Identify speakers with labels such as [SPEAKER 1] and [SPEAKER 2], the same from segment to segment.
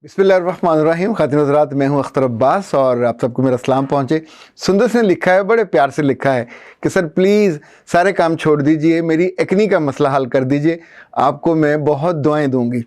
[SPEAKER 1] बिस्मिल्लाहिर्रहमानिर्रहीम। खातिन हज़रात, मैं हूं अख्तर अब्बास और आप सबको मेरा सलाम पहुंचे। सुंदर ने लिखा है, बड़े प्यार से लिखा है कि सर प्लीज़ सारे काम छोड़ दीजिए, मेरी एक्नी का मसला हल कर दीजिए, आपको मैं बहुत दुआएं दूंगी।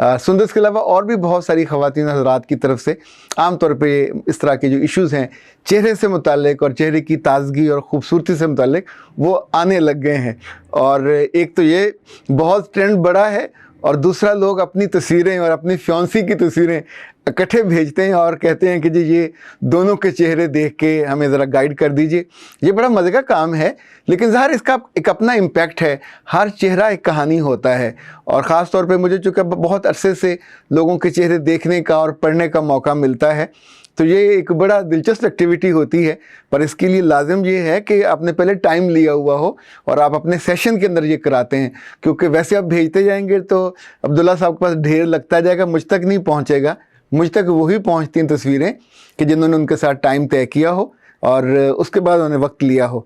[SPEAKER 1] सुंदर के अलावा और भी बहुत सारी ख़वातीन हज़रात की तरफ से आम तौर पे इस तरह के जो इश्यूज़ हैं चेहरे से मुताल्लिक और चेहरे की ताजगी और ख़ूबसूरती से मुताल्लिक वो आने लग गए हैं। और एक तो ये बहुत ट्रेंड बढ़ा है और दूसरा लोग अपनी तस्वीरें और अपनी फ्योंसी की तस्वीरें इकट्ठे भेजते हैं और कहते हैं कि जी ये दोनों के चेहरे देख के हमें ज़रा गाइड कर दीजिए। ये बड़ा मज़े का काम है, लेकिन ज़ाहिर इसका एक अपना इम्पैक्ट है। हर चेहरा एक कहानी होता है और ख़ास तौर पे मुझे चूँकि बहुत अरसे से लोगों के चेहरे देखने का और पढ़ने का मौका मिलता है, तो ये एक बड़ा दिलचस्प एक्टिविटी होती है। पर इसके लिए लाजिम ये है कि आपने पहले टाइम लिया हुआ हो और आप अपने सेशन के अंदर ये कराते हैं, क्योंकि वैसे आप भेजते जाएंगे तो अब्दुल्ला साहब के पास ढेर लगता जाएगा, मुझ तक नहीं पहुंचेगा। मुझ तक वही पहुंचती हैं तस्वीरें कि जिन्होंने उनके साथ टाइम तय किया हो और उसके बाद उन्होंने वक्त लिया हो।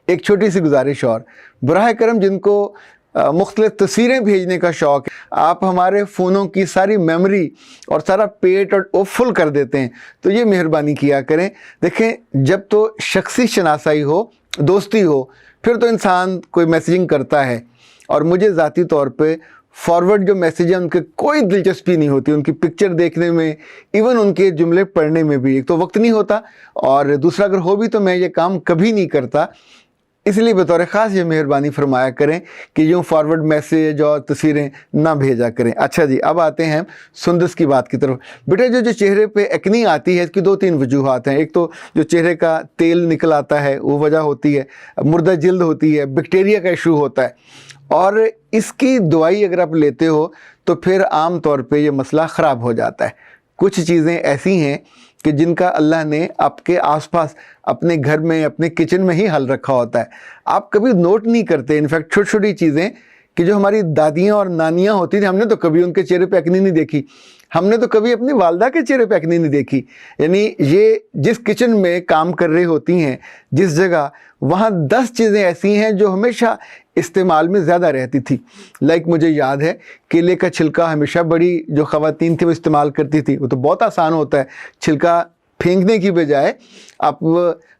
[SPEAKER 1] एक छोटी सी गुजारिश और, बराह करम जिनको मुख्तलिफ तस्वीरें भेजने का शौक़ है, आप हमारे फ़ोनों की सारी मेमोरी और सारा पेट और वो फुल कर देते हैं, तो ये मेहरबानी किया करें। देखें, जब तो शख्सी शनासाई हो, दोस्ती हो, फिर तो इंसान कोई मैसेजिंग करता है। और मुझे ज़ाती तौर पे फॉरवर्ड जो मैसेज हैं उनके कोई दिलचस्पी नहीं होती, उनकी पिक्चर देखने में, इवन उनके जुमले पढ़ने में भी। एक तो वक्त नहीं होता और दूसरा अगर हो भी तो मैं ये काम कभी नहीं करता। इसलिए बतौर ख़ास ये मेहरबानी फरमाया करें कि यूँ फॉरवर्ड मैसेज और तस्वीरें ना भेजा करें। अच्छा जी, अब आते हैं सुंदस की बात की तरफ। बेटा, जो चेहरे पे एक्नी आती है इसकी 2-3 वजूहात हैं। एक तो जो चेहरे का तेल निकल आता है वो वजह होती है, मुर्दा जिल्द होती है, बैक्टीरिया का इशू होता है। और इसकी दवाई अगर आप लेते हो तो फिर आम तौर पे ये मसला ख़राब हो जाता है। कुछ चीज़ें ऐसी हैं कि जिनका अल्लाह ने आपके आसपास अपने घर में, अपने किचन में ही हल रखा होता है, आप कभी नोट नहीं करते। इनफैक्ट छोटी छोटी चीज़ें कि जो हमारी दादियाँ और नानियाँ होती थी, हमने तो कभी उनके चेहरे पे एक्नी नहीं देखी, हमने तो कभी अपनी वालदा के चेहरे पे एक्नी नहीं देखी। यानी ये जिस किचन में काम कर रही होती हैं, जिस जगह, वहाँ 10 चीज़ें ऐसी हैं जो हमेशा इस्तेमाल में ज़्यादा रहती थी। लाइक मुझे याद है केले का छिलका हमेशा बड़ी जो ख़वातीन थी वो इस्तेमाल करती थी। वो तो बहुत आसान होता है, छिलका फेंकने की बजाय आप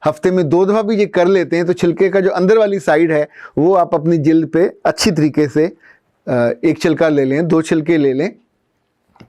[SPEAKER 1] हफ्ते में 2 दफ़ा भी ये कर लेते हैं तो छिलके का जो अंदर वाली साइड है वो आप अपनी जिल्द पे अच्छी तरीके से 1 छिलका ले लें, 2 छिलके ले लें,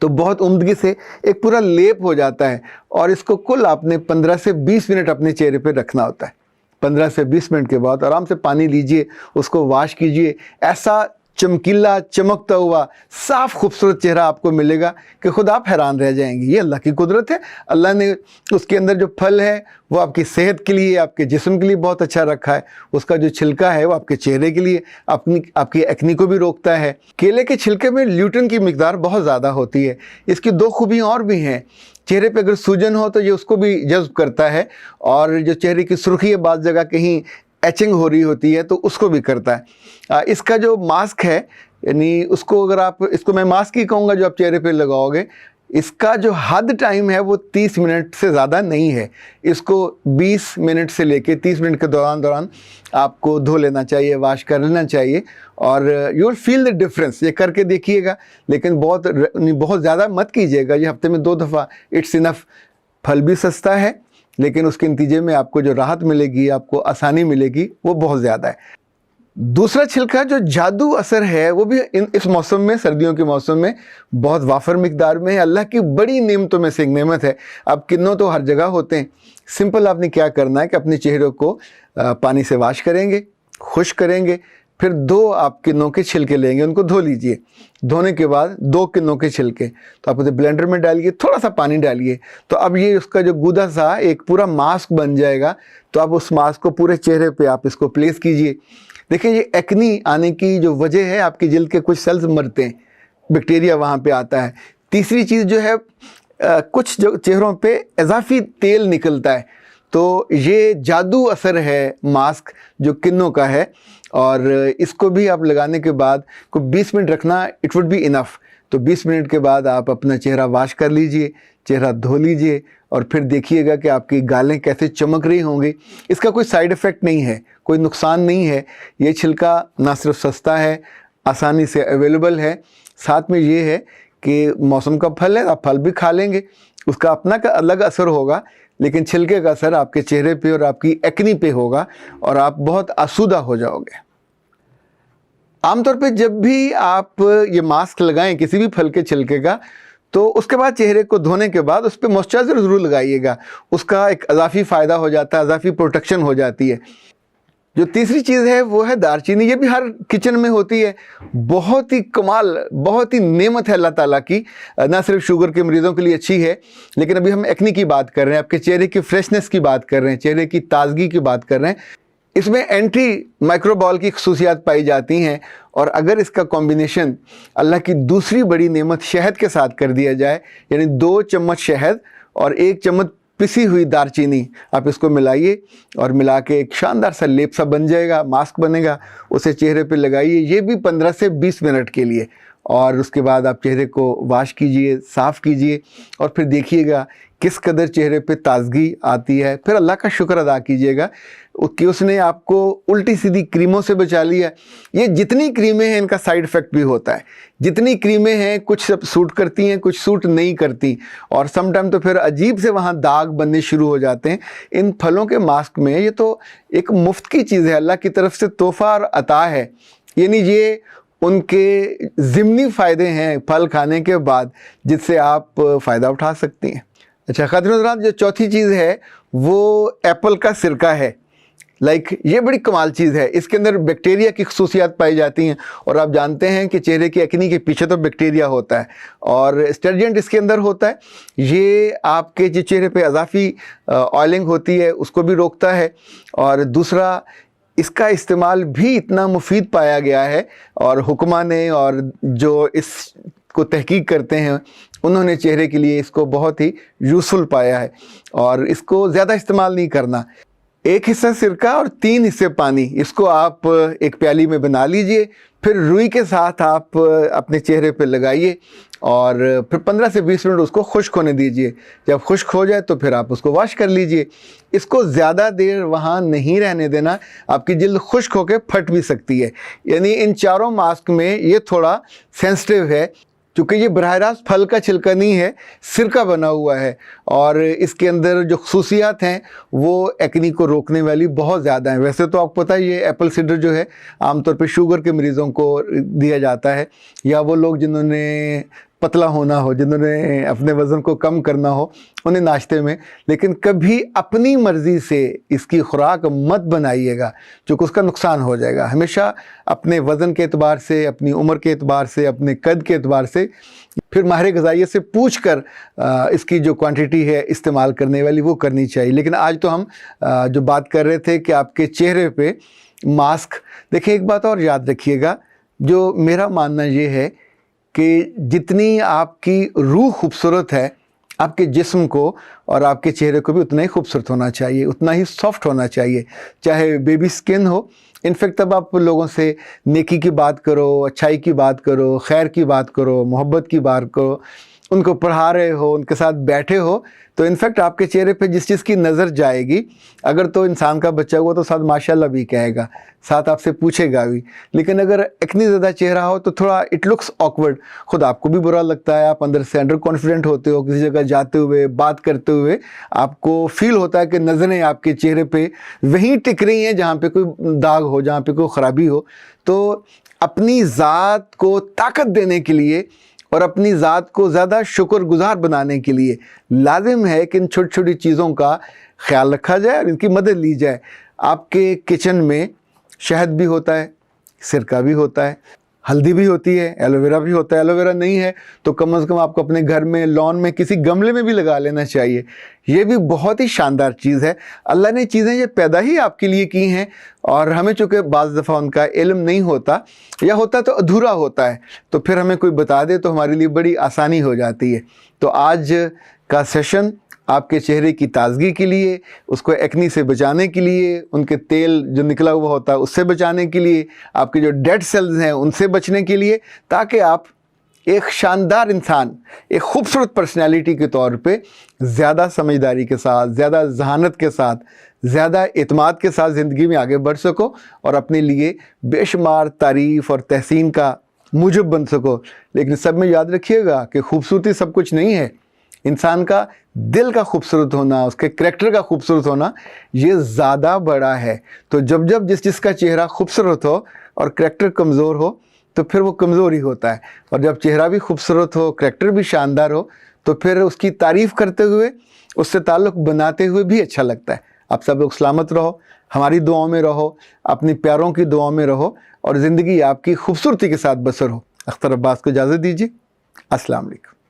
[SPEAKER 1] तो बहुत उम्दगी से एक पूरा लेप हो जाता है। और इसको कुल आपने 15 से 20 मिनट अपने चेहरे पे रखना होता है। 15 से 20 मिनट के बाद आराम से पानी लीजिए, उसको वॉश कीजिए, ऐसा चमकीला, चमकता हुआ, साफ़ खूबसूरत चेहरा आपको मिलेगा कि खुद आप हैरान रह जाएंगे। ये अल्लाह की कुदरत है। अल्लाह ने उसके अंदर जो फल है वो आपकी सेहत के लिए, आपके जिस्म के लिए बहुत अच्छा रखा है। उसका जो छिलका है वो आपके चेहरे के लिए आपकी एक्नी को भी रोकता है। केले के छिलके में ल्यूटिन की मिकदार बहुत ज़्यादा होती है। इसकी 2 खूबियाँ और भी हैं। चेहरे पे अगर सूजन हो तो ये उसको भी जज्ब करता है, और जो चेहरे की सुर्खी है, बाज़ जगह कहीं एचिंग हो रही होती है तो उसको भी करता है। इसका जो मास्क है, यानी उसको अगर आप, इसको मैं मास्क ही कहूँगा जो आप चेहरे पे लगाओगे, इसका जो हद टाइम है वो 30 मिनट से ज़्यादा नहीं है। इसको 20 मिनट से लेके 30 मिनट के दौरान आपको धो लेना चाहिए, वॉश कर लेना चाहिए, और you will feel the difference. ये करके देखिएगा, लेकिन बहुत ज़्यादा मत कीजिएगा। ये हफ्ते में 2 दफ़ा इट्स इनफ। फल भी सस्ता है, लेकिन उसके नतीजे में आपको जो राहत मिलेगी, आपको आसानी मिलेगी, वो बहुत ज़्यादा है। दूसरा छिलका जो जादू असर है वो भी इस मौसम में, सर्दियों के मौसम में बहुत वाफर मिकदार में है। अल्लाह की बड़ी नेमतों में से एक नेमत है। अब किन्नों तो हर जगह होते हैं। सिंपल आपने क्या करना है कि अपने चेहरे को पानी से वॉश करेंगे, खुश करेंगे, फिर 2 आप किन्नों के छिलके लेंगे, उनको धो लीजिए। धोने के बाद 2 किन्नों के छिलके तो आप उसे ब्लेंडर में डालिए, थोड़ा सा पानी डालिए, तो अब ये उसका जो गूदा सा एक पूरा मास्क बन जाएगा। तो आप उस मास्क को पूरे चेहरे पे आप इसको प्लेस कीजिए। देखिए, ये एक्नी आने की जो वजह है, आपकी जिल्द के कुछ सेल्स मरते हैं, बैक्टीरिया वहाँ पे आता है। तीसरी चीज़ जो है, कुछ जो चेहरों पे इजाफी तेल निकलता है, तो ये जादू असर है मास्क जो किन्नों का है। और इसको भी आप लगाने के बाद को 20 मिनट रखना, इट वुड बी इनफ। तो 20 मिनट के बाद आप अपना चेहरा वॉश कर लीजिए, चेहरा धो लीजिए, और फिर देखिएगा कि आपकी गालें कैसे चमक रही होंगी। इसका कोई साइड इफ़ेक्ट नहीं है, कोई नुकसान नहीं है। ये छिलका ना सिर्फ सस्ता है, आसानी से अवेलेबल है, साथ में ये है कि मौसम का फल है, आप फल भी खा लेंगे, उसका अपना का अलग असर होगा, लेकिन छिलके का असर आपके चेहरे पे और आपकी एक्नी पे होगा और आप बहुत आसूदा हो जाओगे। आमतौर पे जब भी आप ये मास्क लगाएं किसी भी फल के छिलके का, तो उसके बाद चेहरे को धोने के बाद उस पर मॉइस्चराइजर ज़रूर लगाइएगा। उसका एक अज़ाफ़ी फ़ायदा हो जाता है, अज़ाफ़ी प्रोटेक्शन हो जाती है। जो तीसरी चीज़ है वो है दालचीनी। ये भी हर किचन में होती है, बहुत ही कमाल, बहुत ही नेमत है अल्लाह ताला की। ना सिर्फ शुगर के मरीज़ों के लिए अच्छी है, लेकिन अभी हम एक्नी की बात कर रहे हैं, आपके चेहरे की फ्रेशनेस की बात कर रहे हैं, चेहरे की ताजगी की बात कर रहे हैं। इसमें एंटी माइक्रोबॉल की खसूसियात पाई जाती हैं, और अगर इसका कॉम्बिनेशन अल्लाह की दूसरी बड़ी नेमत शहद के साथ कर दिया जाए, यानी 2 चम्मच शहद और 1 चम्मच पिसी हुई दालचीनी, आप इसको मिलाइए और मिला के एक शानदार सा लेप सा बन जाएगा, मास्क बनेगा, उसे चेहरे पे लगाइए। ये भी 15 से 20 मिनट के लिए, और उसके बाद आप चेहरे को वॉश कीजिए, साफ़ कीजिए, और फिर देखिएगा किस कदर चेहरे पे ताजगी आती है। फिर अल्लाह का शुक्र अदा कीजिएगा कि उसने आपको उल्टी सीधी क्रीमों से बचा लिया। ये जितनी क्रीमें हैं इनका साइड इफ़ेक्ट भी होता है। जितनी क्रीमें हैं कुछ सब सूट करती हैं, कुछ सूट नहीं करती, और समटाइम तो फिर अजीब से वहाँ दाग बनने शुरू हो जाते हैं। इन फलों के मास्क में ये तो एक मुफ्त की चीज़ है, अल्लाह की तरफ से तोहफ़ा और अता है, यानी ये उनके ज़िमनी फ़ायदे हैं फल खाने के बाद, जिससे आप फ़ायदा उठा सकती हैं। अच्छा ख़ातिन हज़रात, जो चौथी चीज़ है वो एप्पल का सिरका है। ये बड़ी कमाल चीज़ है। इसके अंदर बैक्टीरिया की खसूसियात पाई जाती हैं, और आप जानते हैं कि चेहरे की एक्नी के पीछे तो बैक्टीरिया होता है, और एस्टर्जेंट इसके अंदर होता है। ये आपके जो चेहरे पे अज़ाफ़ी ऑयलिंग होती है उसको भी रोकता है, और दूसरा इसका इस्तेमाल भी इतना मुफीद पाया गया है, और हुक्मा ने और जो इसको तहकीक करते हैं उन्होंने चेहरे के लिए इसको बहुत ही यूज़फुल पाया है। और इसको ज़्यादा इस्तेमाल नहीं करना, 1 हिस्सा सिरका और 3 हिस्से पानी, इसको आप एक प्याली में बना लीजिए, फिर रुई के साथ आप अपने चेहरे पे लगाइए, और फिर 15 से 20 मिनट उसको खुश्क होने दीजिए। जब खुश्क हो जाए तो फिर आप उसको वॉश कर लीजिए। इसको ज़्यादा देर वहाँ नहीं रहने देना, आपकी जिल्द खुश्क होकर फट भी सकती है। यानी इन चारों मास्क में ये थोड़ा सेंसिटिव है, चूँकि ये बराह रास्त फल का छिलका नहीं है, सिरका बना हुआ है, और इसके अंदर जो खसूसियात हैं वो एक्नी को रोकने वाली बहुत ज़्यादा हैं। वैसे तो आपको पता है ये एप्पल सीडर जो है आमतौर पे शुगर के मरीज़ों को दिया जाता है, या वो लोग जिन्होंने पतला होना हो, जिन्होंने अपने वज़न को कम करना हो, उन्हें नाश्ते में। लेकिन कभी अपनी मर्ज़ी से इसकी खुराक मत बनाइएगा, क्योंकि उसका नुकसान हो जाएगा। हमेशा अपने वज़न के एतबार से, अपनी उम्र के एतबार से, अपने कद के एतबार से, फिर माहिर ग़िज़ाइयत से पूछ कर इसकी जो क्वांटिटी है इस्तेमाल करने वाली वो करनी चाहिए। लेकिन आज तो हम जो बात कर रहे थे कि आपके चेहरे पे मास्क, देखिए एक बात और याद रखिएगा, जो मेरा मानना ये है कि जितनी आपकी रूह खूबसूरत है, आपके जिस्म को और आपके चेहरे को भी उतना ही खूबसूरत होना चाहिए, उतना ही सॉफ्ट होना चाहिए। चाहे बेबी स्किन हो, इनफैक्ट तब आप लोगों से नेकी की बात करो, अच्छाई की बात करो, खैर की बात करो, मोहब्बत की बात करो, उनको पढ़ा रहे हो, उनके साथ बैठे हो, तो इनफैक्ट आपके चेहरे पे जिस चीज़ की नज़र जाएगी, अगर तो इंसान का बच्चा हुआ तो साथ माशाल्लाह भी कहेगा, साथ आपसे पूछेगा भी। लेकिन अगर इतनी ज़्यादा चेहरा हो तो थोड़ा इट लुक्स ऑकवर्ड, खुद आपको भी बुरा लगता है, आप अंदर से अंडर कॉन्फिडेंट होते हो, किसी जगह जाते हुए, बात करते हुए आपको फील होता है कि नज़रें आपके चेहरे पे वहीं टिक रही हैं जहाँ पे कोई दाग हो, जहाँ पे कोई ख़राबी हो। तो अपनी ज़ात को ताकत देने के लिए और अपनी ज़ात को ज़्यादा शुक्रगुज़ार बनाने के लिए लाजिम है कि इन छोटी छोटी चीज़ों का ख्याल रखा जाए और इनकी मदद ली जाए। आपके किचन में शहद भी होता है, सिरका भी होता है, हल्दी भी होती है, एलोवेरा भी होता है। एलोवेरा नहीं है तो कम से कम आपको अपने घर में लॉन में किसी गमले में भी लगा लेना चाहिए। ये भी बहुत ही शानदार चीज़ है। अल्लाह ने चीज़ें ये पैदा ही आपके लिए की हैं, और हमें चूँकि बाज़ दफ़ा उनका इल्म नहीं होता, या होता तो अधूरा होता है, तो फिर हमें कोई बता दे तो हमारे लिए बड़ी आसानी हो जाती है। तो आज का सेशन आपके चेहरे की ताजगी के लिए, उसको एक्नी से बचाने के लिए, उनके तेल जो निकला हुआ होता है उससे बचाने के लिए, आपके जो डेड सेल्स हैं उनसे बचने के लिए, ताकि आप एक शानदार इंसान, एक खूबसूरत पर्सनैलिटी के तौर पे ज़्यादा समझदारी के साथ, ज़्यादा जहानत के साथ, ज़्यादा एतमाद के साथ ज़िंदगी में आगे बढ़ सको और अपने लिए बेशुमार तारीफ़ और तहसीन का मुजब बन सको। लेकिन सब में याद रखिएगा कि खूबसूरती सब कुछ नहीं है। इंसान का दिल का खूबसूरत होना, उसके करैक्टर का खूबसूरत होना, ये ज़्यादा बड़ा है। तो जब जब जिसका चेहरा खूबसूरत हो और करैक्टर कमज़ोर हो तो फिर वो कमज़ोर ही होता है। और जब चेहरा भी खूबसूरत हो, करैक्टर भी शानदार हो, तो फिर उसकी तारीफ़ करते हुए, उससे ताल्लुक़ बनाते हुए भी अच्छा लगता है। आप सब लोग सलामत रहो, हमारी दुआओं में रहो, अपनी प्यारों की दुआओं में रहो और ज़िंदगी आपकी खूबसूरती के साथ बसर हो। अख्तर अब्बास को इजाज़त दीजिए। अस्सलाम वालेकुम।